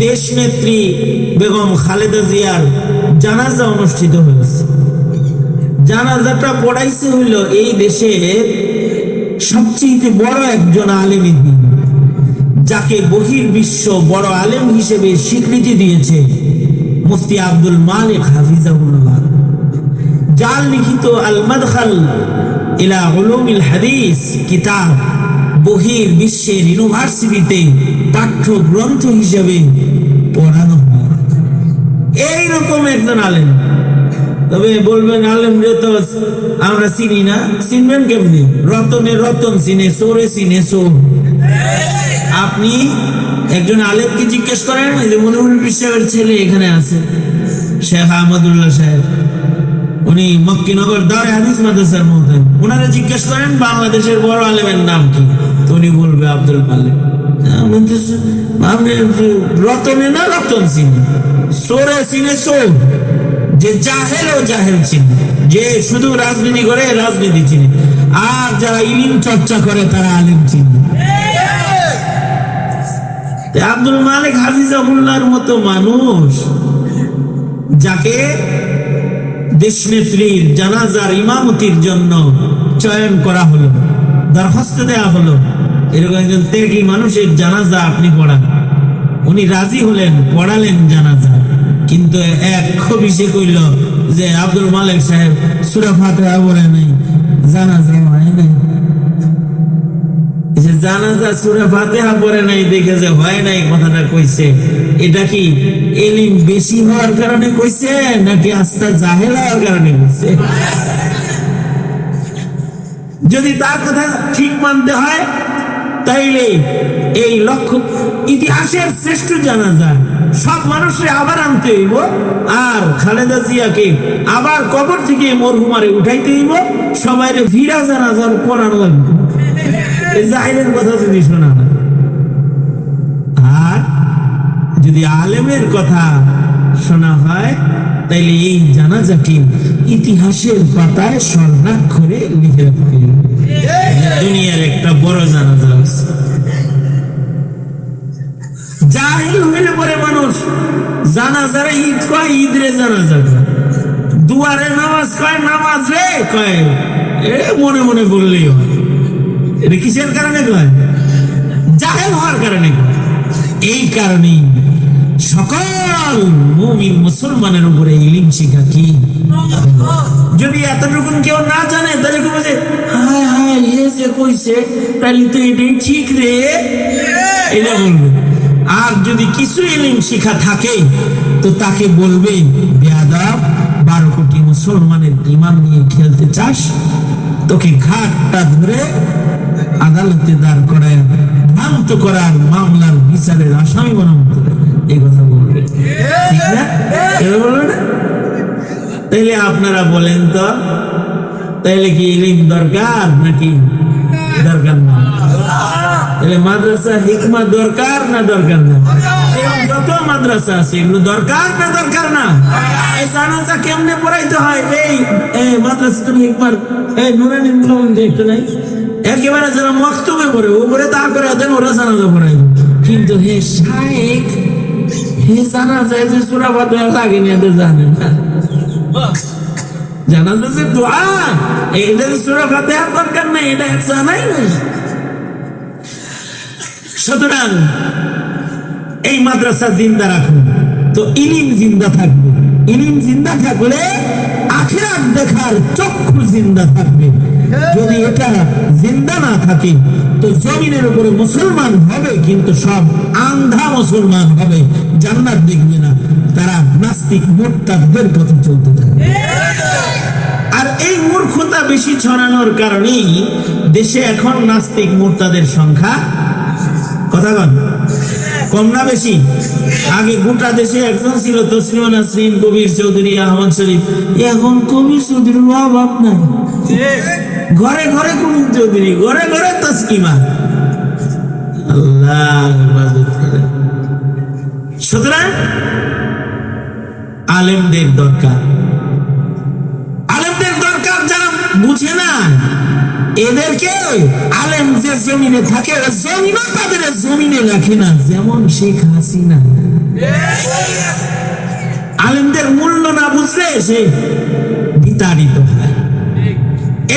দেশ নেত্রী বেগম খালেদা জিয়ার জানাজা অনুষ্ঠিত হয়েছে। জানাজাটা পড়াইছে হইল এই দেশের সবচেয়ে বড় একজন আলেম, যাকে বহির্বিশ্ব বড় আলেম হিসেবে স্বীকৃতি দিয়েছে মুফতি আব্দুল মালিক হাফিজাহুল্লাহ, যার লিখিত আল মাদখাল ইলা উলুমিল হাদিস কিতাব বহির্বিশ্বের ইউনিভার্সিটিতে পাঠ্যগ্রন্থ হিসেবে পড়ানো হয়। এইরকম একজন আলেম। তবে বলবেন আলেম রে তো আমরা চিনি না, চিনবেন কেমনি? রতনে রতন চিনে, চোরে চিনে চোর। আপনি একজন আলেমকে জিজ্ঞেস করেন, ওই যে মনিরুল সাহেবের ছেলে এখানে আছে, শেখ আহমদুল্লাহ সাহেব, উনি মক্কিনগর দারে হাদিস মাদ্রাসার মুহতামিম, ওনারা জিজ্ঞেস করেন বাংলাদেশের বড় আলেমের নাম কি, তো উনি বলবে আব্দুল মালিক। রতনে না রতন চিনি, চোরে চিনে চোর, যে জাহেল ও জাহেল চিনি, যে শুধু রাজনীতি করে রাজনীতি চিনি, আর যারা ইলম চর্চা করে তারা আলেম চিনি। আব্দুল মালিক হাফিজাহুল্লাহর মতো মানুষ, যাকে দেশনেত্রীর জানাজার ইমামতির জন্য চয়ন করা হলো, দরখাস্ত দেয়া হলো, এরকম একজন ত্যাগী মানুষের জানাজা আপনি পড়ান। উনি রাজি হলেন, পড়ালেন জানাজা, কিন্তু এক খবিসে কইল যে আব্দুল মালিক সাহেব সূরা ফাতিহা পড়ে নাই, জানাজা হয় নাই। জানাজা সূরা ফাতিহা পড়ে নাই দেখে যে হয় নাই কথাটা কইছে, এটা কি ইলম বেশি হওয়ার কারণে কইছে নাকি আস্থা জাহেল হওয়ার কারণে কইছে? যদি তার কথা ঠিক মানতে হয় তাইলে এই লক্ষ্য ইতিহাসের শ্রেষ্ঠ জানাজা সব মানুষের আবার আনতে হইব, আর খালেদা জিয়াকে আবার কবর থেকে মরহুমারে উঠাইতে হইব, সবাই ভিড়া জানাজার পড়ানো লাগবে। জাহিলের কথা যদি শোনা না, আর যদি আলেমের কথা শোনা হয় তাইলে এই জানাজাটি ইতিহাসের পাতায় স্বর্ণাক্ষরে লিখে রাখতে হবে, দুনিয়ার একটা বড় জানাজা আছে। জাহিল হইলে পরে মানুষ জানাজারে ঈদ কয়, ঈদ রে জানাজা কয়, দুয়ারে নামাজ কয়, নামাজ রে কয়, এ মনে মনে বললেই হয়। এটা কিসের কারণে কয়? জাহেল হওয়ার কারণে কয়। এই কারণেই সকল মুমিন মুসলমানের উপরে ইলম শিক্ষা কি। যদি এতটুকু কেউ না জানে তাহলে কি বলছে, হায় হায় হে যে কইছে তাহলে তো এটাই ঠিক রে, এটা বলবে। আর যদি কিছু ইলম শিক্ষা থাকে তো তাকে বলবে, বেয়াদব, 12 কোটি মুসলমানের ঈমান নিয়ে খেলতে চাস, তোকে ঘাটটা ধরে আদালতে দাঁড় করায় ভ্রান্ত করার মামলার বিচারের আসামি বানানো, এই কথা বলবে, ঠিক না? বলবে না? তাইলে আপনারা বলেন তো, তাইলে কি ইলম দরকার নাকি দরকার না? তাহলে মাদ্রাসা হিকমা দরকার না দরকার না? যত মাদ্রাসা আছে এগুলো দরকার না দরকার না? এই জানাজা কেমনে পড়াইতে হয়, এই মাদ্রাসাতুল হিকমার এই নুরানি দেখতে নাই, একেবারে যারা মক্তবে পড়ে ও করে তারপরে দেন ওরা জানাজা পড়াই। কিন্তু হে শায়েখ, হে জানাজায় যে সূরা ফাতিহা লাগেনি এটা জানেন না? জানাজা যে দোয়া, এটা যে সূরা ফাতিহা দরকার নাই, এটা জানাই না। সুতরাং এই মাদ্রাসা জিন্দা রাখুন, তো ইলম জিন্দা থাকবে। ইলম জিন্দা থাকলে আখিরাত দেখার চক্ষু জিন্দা থাকবে। যদি এটা জিন্দা না থাকে তো জমিনের উপরে মুসলমান হবে, কিন্তু সব আন্ধা মুসলমান হবে, জান্নাত দেখবে না, তারা নাস্তিক মুরতাদদের পথে চলতে থাকে। আর এই মূর্খতা বেশি ছড়ানোর কারণেই দেশে এখন নাস্তিক মুরতাদের সংখ্যা কথা কম না বেশি? আগে গোটা দেশে একজন ছিল, তসলিমা নাসরিন, কবির চৌধুরী, আহমদ শরীফ। এখন কবির চৌধুরীর অভাব নাই, ঘরে ঘরে কবির চৌধুরী, ঘরে ঘরে তসলিমা। আল্লাহ হেফাজত করেন। সুতরাং আলেমদের দরকার, আলেমদের দরকার। যারা বুঝে না এদেরকে আলেম যে জমিনে থাকে, জমিনে তাদের জমিনে রাখে না, যেমন শেখ হাসিনা। আলেমদের মূল্য না বুঝলে সে বিতাড়িত হয়।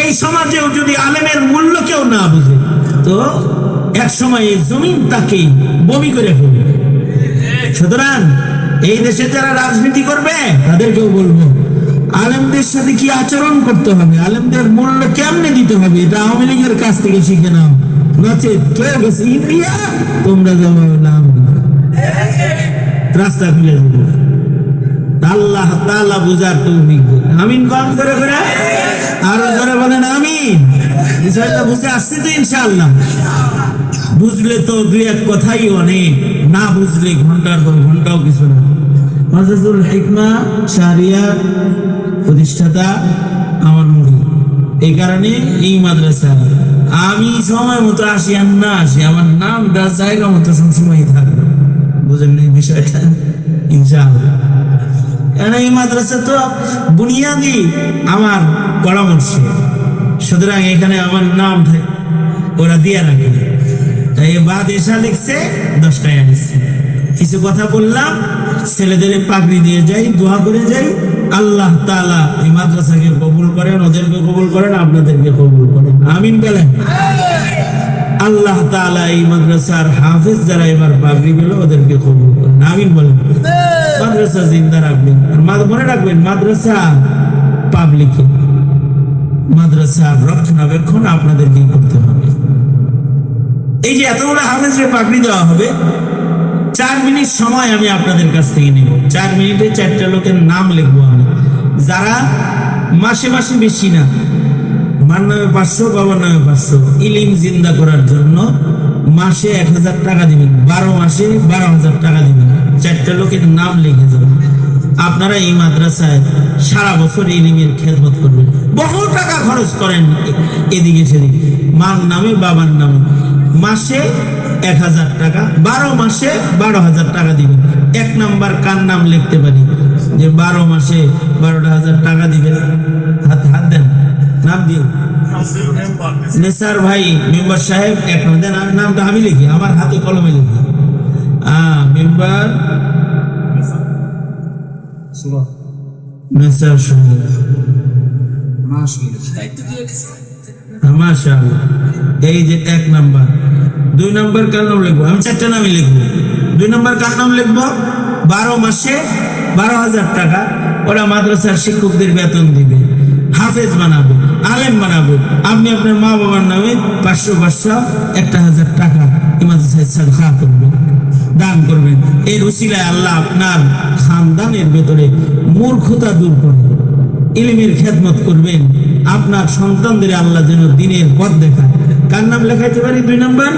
এই সমাজেও যদি আলেমের মূল্য কেউ না বুঝে তো এক সময় এই জমিন তাকে বমি করে ফেলবে। সুতরাং এই দেশে যারা রাজনীতি করবে তাদেরকেও বলবো আলেমদের সাথে কি আচরণ করতে হবে, আলেমদের মূল্য কেমনে দিতে হবে, এটা আওয়ামী লীগের কাছ থেকে শিখে নাও। নচেত ইন্ডিয়া তোমরা নাম রাস্তা খুলে দেবো। আল্লাহ তাআলা বুঝার তৌফিক দিন। আমিন কম করে করে আরো জোরে বলেন আমিন। বিষয়টা বুঝে আসছে তো ইনশাআল্লাহ। বুঝলে তো দুই এক কথাই অনেক, না বুঝলে ঘন্টার পর ঘন্টাও কিছু না। মাদ্রাসাতুল হিকমা শাহরিয়ার প্রতিষ্ঠাতা আমার মুড়ি, এই কারণে এই মাদ্রাসা আমি সময় মতো আসি আর না আসি আমার নামটা জায়গা মতো সবসময় থাকবে। বুঝেন এই বিষয়টা ইনশাআল্লাহ। এই মাদ্রাসা তো বুনিয়াদি আমার পরামর্শ, সুতরাং এখানে আমার নাম ওরা দিয়ে রাখে। তাই বাদ এসা লিখছে 10 টাকা নিচ্ছে। কিছু কথা বললাম, ছেলেদের পাগড়ি দিয়ে যাই, দোয়া করে যাই। আল্লাহ তাআলা এই মাদ্রাসাকে কবুল করেন, ওদেরকে কবুল করেন, আপনাদেরকে কবুল করেন। আমিন বলেন। আল্লাহ তাআলা এই মাদ্রাসার হাফেজ যারা এবার পাগড়ি পেল ওদেরকে কবুল করেন। আমিন বলেন। মাদ্রাসা জিন্দা রাখবেন। আর মনে রাখবেন মাদ্রাসা পাবলিকে, মাদ্রাসার রক্ষণাবেক্ষণ আপনাদেরকেই করতে হবে। এই যে এতগুলো হাফেজকে পাগড়ি দেওয়া হবে, 4 মিনিট সময় আমি আপনাদের কাছ থেকে নেব। 4 মিনিটে 4টা লোকের নাম লিখবো আমি, যারা মাসে মাসে বেশি না, মার নামে 500, বাবার নামে 500 ইলিম জিন্দা করার জন্য মাসে 1000 টাকা দিবেন, 12 মাসে 12,000 টাকা দিবেন। 4টা লোকের নাম লিখে যাবেন। আপনারা এই মাদ্রাসায় সারা বছর ইলিমের খেদমত করবেন। বহু টাকা খরচ করেন এদিকে সেদিকে, মার নামে বাবার নামে। মাসে 1000 টাকা, 12 মাসে 12,000 টাকা দিবেন। 1 নাম্বার কার নাম লিখতে পারি যে 12 মাসে 12,000 টাকা দিবেন? হাত দেন, নাম দিন। নেসার ভাই মেম্বার সাহেব 1 নাম দেন। নামটা আমি লিখি, আমার হাতে কলমে লিখি। মেম্বার নেসার সাহেব, মাশাআল্লাহ। এই যে 1 নাম্বার। 2 নাম্বার কার নাম লিখবো? আমি 4টা নামই লিখবো। 2 নাম্বার কার নাম লিখবো? 12 মাসে 12,000 টাকা ওরা মাদ্রাসার শিক্ষকদের বেতন দিবে, হাফেজ বানাবো, আলেম বানাবো। আপনি আপনার মা বাবার নামে 500 1,000 টাকা এই মাদ্রাসায় সাদকা করবেন, দান করবেন। এর উসিলায় আল্লাহ আপনার খানদানের ভেতরে মূর্খতা দূর করে ইলমের খেদমত করবেন। আপনার সন্তানদের আল্লাহ যেন দিনের পথ দেখায়। কার নাম লেখাইতে পারি? 2 নাম্বার।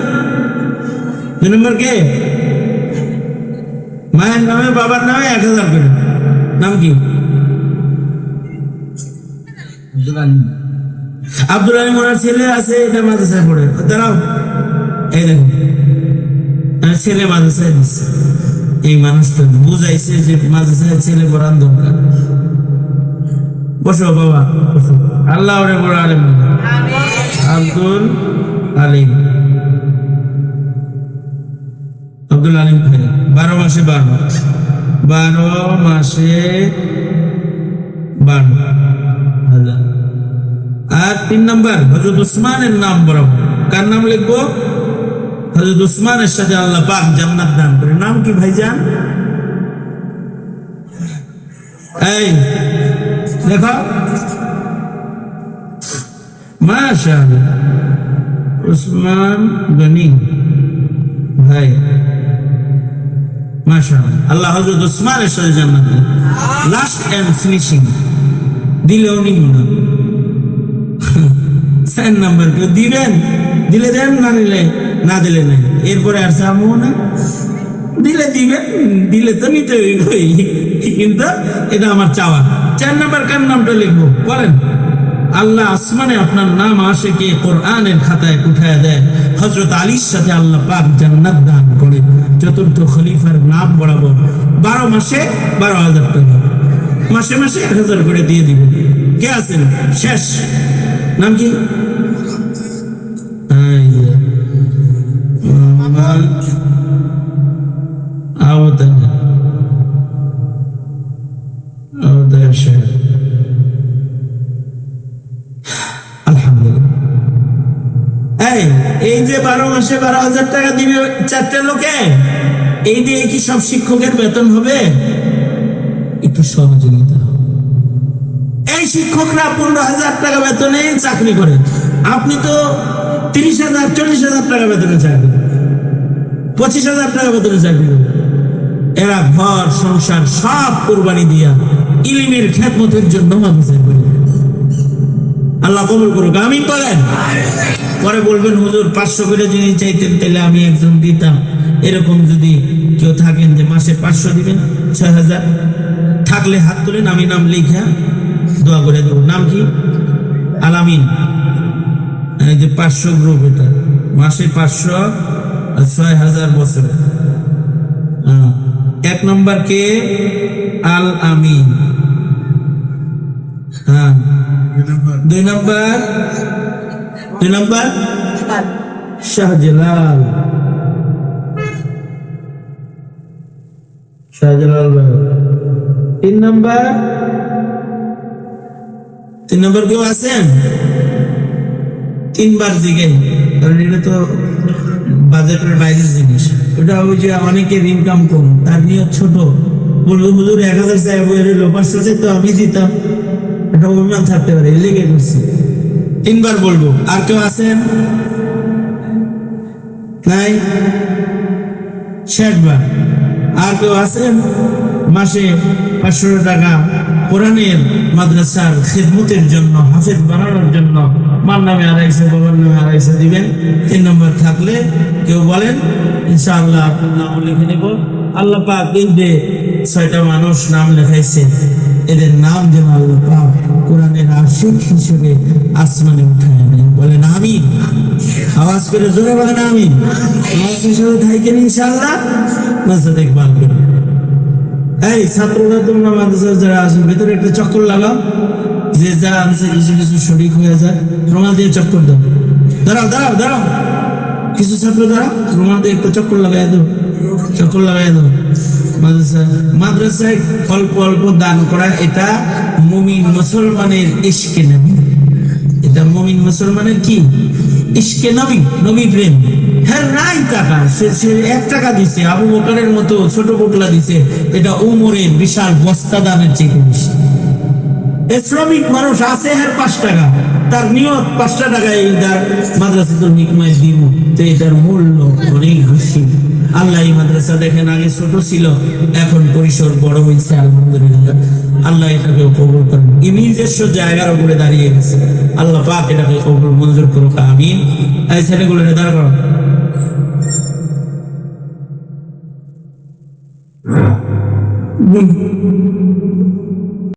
2 নাম্বার কে? মায়ের নামে বাবার নামে 1000 করে। নাম কি? আব্দুল আলী। ওনার ছেলে আছে, এটা মাদ্রাসায় পড়ে। দাঁড়াও, এই দেখো ছেলে মাদ্রাসায় দিচ্ছে। এই মানুষটা বুঝাইছে যে মাদ্রাসায় ছেলে পড়ার দরকার। বসো বাবা, বসো। আল্লাহ ওরে বড় আলেম। আব্দুল আলিম, আব্দুল আলিম ভাই। 12 মাসে 12 মাসে 12,000। আর 3 নাম্বার হযরত উসমানের নাম বরাবর। কার নাম লিখবো? হযরত উসমানের সাথে আল্লাহ পাক জান্নাত দান করে। নাম কি ভাইজান? এই দেখো, মাশাআল্লাহ, উসমান গনি ভাই, মাশাআল্লাহ। আল্লাহ হযরত উসমানের সাথে জান্নাত দেন। লাস্ট এন্ড ফিনিশিং দিলেও নিব না। 4 নাম্বার কেউ দিবেন? দিলে দেন, না নিলে না দিলে নাই। এরপরে আর চাবো না। দিলে দিবেন, দিলে তো নিতে হইবই, কিন্তু এটা আমার চাওয়া। 4 নাম্বার কার নামটা লিখবো বলেন? আল্লাহ আসমানে আপনার নাম আসে কে কোরআনের খাতায় উঠায় দেয়। হযরত আলীর সাথে আল্লাহ পাক জান্নাত দান করে। 4র্থ খলিফার নাম বরাবর 12 মাসে 12,000 টাকা, মাসে মাসে 1000 করে দিয়ে দিবেন। কে আছেন? শেষ। নাম কি? যে 12 মাসে 12,000 টাকা দিবে 4টে লোকে, এই দিয়ে কি সব শিক্ষকের বেতন হবে? একটু সহযোগিতা হবে। এই শিক্ষকরা 15,000 টাকা বেতনে চাকরি করে, আপনি তো 30,000 40,000 টাকা বেতনে চাকরি, 25,000 টাকা বেতনে চাকরি করে। এরা ঘর সংসার সব কোরবানি দিয়া ইলমের খেদমতের জন্য মানুষের করে। আল্লাহ কবুল করুক, আমিন বলেন। পরে বলবেন হুজুর 500 করে যদি চাইতেন তাহলে আমি একজন দিতাম। এরকম যদি কেউ থাকেন যে মাসে 500 দিবেন, 6,000 থাকলে হাত তুলেন, আমি নাম লিখা দোয়া করে দেবো। নাম কি? আলামিন। এই যে 500 গ্রুপ, এটা মাসে 500 আর 6,000 বছরে। 1 নম্বর কে? আল আমিন। হ্যাঁ, 2 নম্বর শাহজালাল। শাহজালাল ভাই। 3 নম্বর কেউ আছেন? 3বার জিজ্ঞেস, কারণ এটা তো বাজেটের বাইরের জিনিস। ওটা ওই যে অনেকের ইনকাম কম, তার নিয়ত ছোট, বলবো হুজুর 1,000 চাই, 500 চাই তো আমি দিতাম, এটা অভিমান থাকতে পারে, লেগে করছি। 3বার বলবো। আর কেউ আছেন? নাই? 60বার। আর কেউ আছেন মাসে 500 টাকা কোরআনের মাদ্রাসার খিদমতের জন্য, হাফেজ বানানোর জন্য মার নামে 250, বাবার নামে 250 দিবেন? 3 নম্বর থাকলে কেউ বলেন, ইনশাআল্লাহ আপনার নাম লিখে নেব। আল্লাহ পাক এই যে 6টা মানুষ নাম লেখাইছে, এদের নাম যেন আল্লাহ পাক কোরআনের আশিক হিসেবে আসমানে উঠায় নেন। বলেন আমিন। আওয়াজ করে জোরে বলেন আমিন। আওয়াজ হিসেবে থাকেন ইনশাআল্লাহ মাঝে দেখভাল করুন। এই ছাত্ররা, তোমরা মাদ্রাসা যারা আসেন, ভেতরে একটা চক্কর লাগাও, যে যা আছে কিছু কিছু শরীক হয়ে যায়, রুমাল দিয়ে চক্কর দাও। দাঁড়াও, কিছু ছাত্র দাঁড়াও, রুমাল দিয়ে একটা চক্কর লাগাই দাও, চক্কর লাগাই দাও। মাদ্রাসায় অল্প অল্প দান করা, এটা মুমিন মুসলমানের ইশকে নবী। এটা মুমিন মুসলমানের কি? ইশকে নবী, নবী প্রেম। হ্যাঁ, নাই টাকা, সে 1 টাকা দিছে, আবু বকরের মতো ছোট পোটলা দিছে, এটা উমরের বিশাল বস্তা দানের চেয়ে বেশি। শ্রমিক মানুষ আছে, হ্যাঁ 5 টাকা, তার নিয়ত 5টা টাকা এই মাদ্রাসাতুল হিকমায় দিব, তো এটার মূল্য অনেক বেশি। আল্লাহ এই মাদ্রাসা দেখেন আগে ছোট ছিল, এখন পরিসর বড় হয়েছে, আলহামদুলিল্লাহ। আল্লাহ এটাকে কবুল করেন, নিজস্ব জায়গার উপরে দাঁড়িয়ে গেছে। আল্লাহ পাক এটাকে কবুল মঞ্জুর করুক, আমিন। এই ছেলেগুলো দাঁড় করো।